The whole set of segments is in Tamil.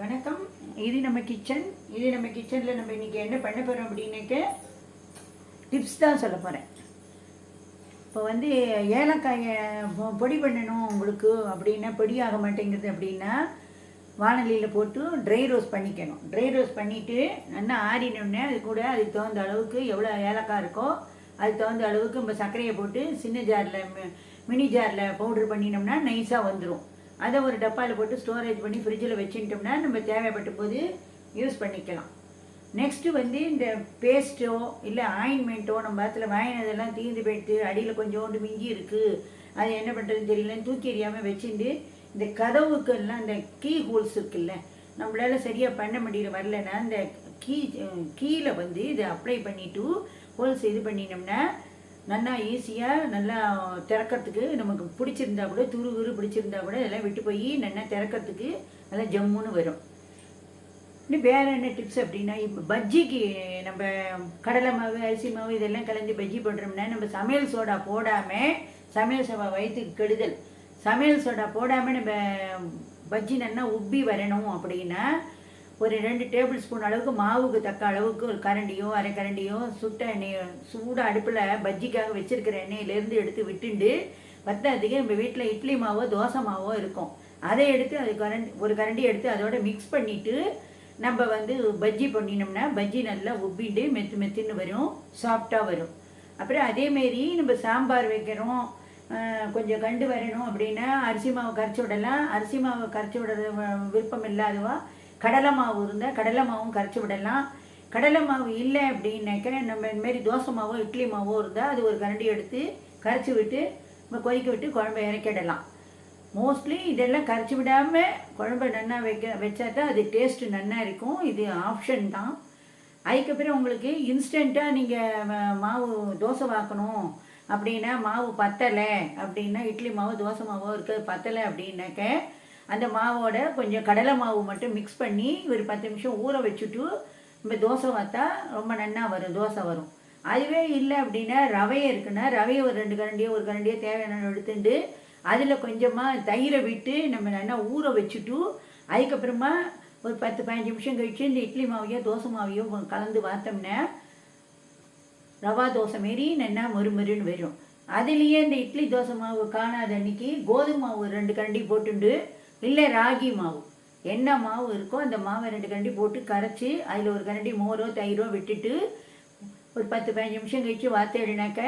வணக்கம். இது நம்ம கிச்சனில் நம்ம இன்றைக்கி என்ன பண்ண போகிறோம் அப்படின்னாக்க டிப்ஸ் தான் சொல்ல போகிறேன். இப்போ ஏலக்காயை பொடி பண்ணணும் உங்களுக்கு அப்படின்னா, பொடி ஆக மாட்டேங்குது அப்படின்னா வானலியில் போட்டு ட்ரை ரோஸ்ட் பண்ணிக்கணும். ட்ரை ரோஸ்ட் பண்ணிவிட்டு நல்லா ஆறினோடனே அதுக்கு தகுந்த அளவுக்கு எவ்வளோ ஏலக்காய் இருக்கோ அதுக்கு தகுந்த அளவுக்கு நம்ம சர்க்கரையை போட்டு சின்ன ஜாரில் மினி ஜாரில் பவுட்ரு பண்ணினோம்னா நைஸாக வந்துடும். அதை ஒரு டப்பாவில் போட்டு ஸ்டோரேஜ் பண்ணி ஃப்ரிட்ஜில் வச்சுட்டோம்னா நம்ம தேவைப்பட்ட போது யூஸ் பண்ணிக்கலாம். நெக்ஸ்ட்டு இந்த பேஸ்ட்டோ இல்லை ஆயின்மெண்ட்டோ நம்ம இடத்துல வாங்கினதெல்லாம் தீர்ந்து போயிட்டு அடியில் கொஞ்சோண்டு மிஞ்சி இருக்குது, அது என்ன பண்ணுறதுன்னு தெரியலன்னு தூக்கி எறியாமல் வச்சுட்டு இந்த கதவுக்கெல்லாம் இந்த கீ ஹோல்ஸ் இருக்குல்ல, நம்மளால் சரியாக பண்ண முடியல வரலன்னா இந்த கீழே இதை அப்ளை பண்ணிவிட்டு ஹோல்ஸ் இது பண்ணினோம்னா நல்லா ஈஸியாக நல்லா திறக்கிறதுக்கு நமக்கு பிடிச்சிருந்தா கூட துரு பிடிச்சிருந்தா கூட இதெல்லாம் விட்டு போய் நல்லா திறக்கிறதுக்கு நல்லா ஜம்முன்னு வரும். இன்னும் வேறு என்ன டிப்ஸ் அப்படின்னா, இப்போ பஜ்ஜிக்கு நம்ம கடலை மாவு அரிசி மாவு இதெல்லாம் கலந்து பஜ்ஜி பண்ணுறோம்னா நம்ம சமையல் சோடா போடாமல், சமையல் சோடா வயிற்றுக்கு கெடுதல், சமையல் சோடா போடாமல் நம்ம பஜ்ஜி நல்லா உப்பி வரணும் அப்படின்னா ஒரு 2 டேபிள் ஸ்பூன் அளவுக்கு மாவுக்கு தக்க அளவுக்கு ஒரு கரண்டியோ அரை கரண்டியோ சுட்ட எண்ணெய் சூடாக அடுப்பில் பஜ்ஜிக்காக வச்சுருக்கிற எண்ணெயிலேருந்து எடுத்து விட்டுண்டு பத்தாததுக்கு நம்ம வீட்டில் இட்லி மாவோ தோசை மாவோ இருக்கும், அதை எடுத்து அது ஒரு கரண்டி எடுத்து அதோட மிக்ஸ் பண்ணிவிட்டு நம்ம பஜ்ஜி பண்ணினோம்னா பஜ்ஜி நல்லா உப்பிட்டு மெத்துன்னு வரும், சாஃப்டாக வரும். அப்புறம் அதேமாரி நம்ம சாம்பார் வைக்கிறோம், கொஞ்சம் கண்டு வரணும் அப்படின்னா அரிசி மாவு கரைச்சி விடலாம். அரிசி மாவு கரைச்சி விடுறது விருப்பம் இல்லாதவா கடலை மாவு இருந்தால் கடலை மாவும் கரைச்சி விடலாம். கடலை மாவு இல்லை அப்படின்னாக்க நம்ம இந்தமாரி தோசை மாவோ இட்லி மாவோ இருந்தால் அது ஒரு கரண்டி எடுத்து கரைச்சி விட்டு நம்ம கொதிக்க விட்டு குழம்பை இறக்கிடலாம். மோஸ்ட்லி இதெல்லாம் கரைச்சி விடாமல் குழம்பை நன்னா வச்சா தான் அது டேஸ்ட்டு நன்னா இருக்கும். இது ஆப்ஷன் தான். அதுக்கப்புறம் உங்களுக்கு இன்ஸ்டண்ட்டாக நீங்கள் மாவு தோசை வாக்கணும் அப்படின்னா, மாவு பத்தலை அப்படின்னா, இட்லி மாவு தோசை மாவோ இருக்கிறது பத்தலை அப்படின்னாக்க அந்த மாவோட கொஞ்சம் கடலை மாவு மட்டும் மிக்ஸ் பண்ணி ஒரு 10 நிமிஷம் ஊற வச்சுட்டு நம்ம தோசை வாத்தா ரொம்ப நன்னா வரும், தோசை வரும். அதுவே இல்லை அப்படின்னா ரவையை இருக்குன்னா ரவையை ஒரு 2 கரண்டியோ ஒரு கரண்டியோ தேவையான எடுத்துட்டு அதில் கொஞ்சமாக தயிரை விட்டு நம்ம நல்லா ஊற வச்சுட்டு அதுக்கப்புறமா ஒரு 10-15 நிமிஷம் கழித்து இந்த இட்லி மாவையோ தோசை மாவையோ கலந்து பார்த்தோம்னா ரவா தோசை மாரி நல்லா மொறுன்னு வரும். அதுலேயே இந்த இட்லி தோசை மாவு காணாத அன்னைக்கு கோதுமை மாவு 2 கரண்டி போட்டுண்டு, இல்லை ராகி மாவு என்ன மாவு இருக்கோ அந்த மாவை 2 கரண்டி போட்டு கரைச்சி அதில் ஒரு கரண்டி மோரோ தயிரோ விட்டுட்டு ஒரு 10-15 நிமிஷம் கழித்து வார்த்தினாக்க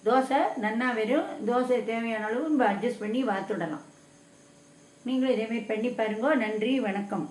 தோசை நன்னா வரும். தோசை தேவையான அளவு நம்ம அட்ஜஸ்ட் பண்ணி வார்த்துடலாம். நீங்களும் இதேமாரி பண்ணி பாருங்க. நன்றி, வணக்கம்.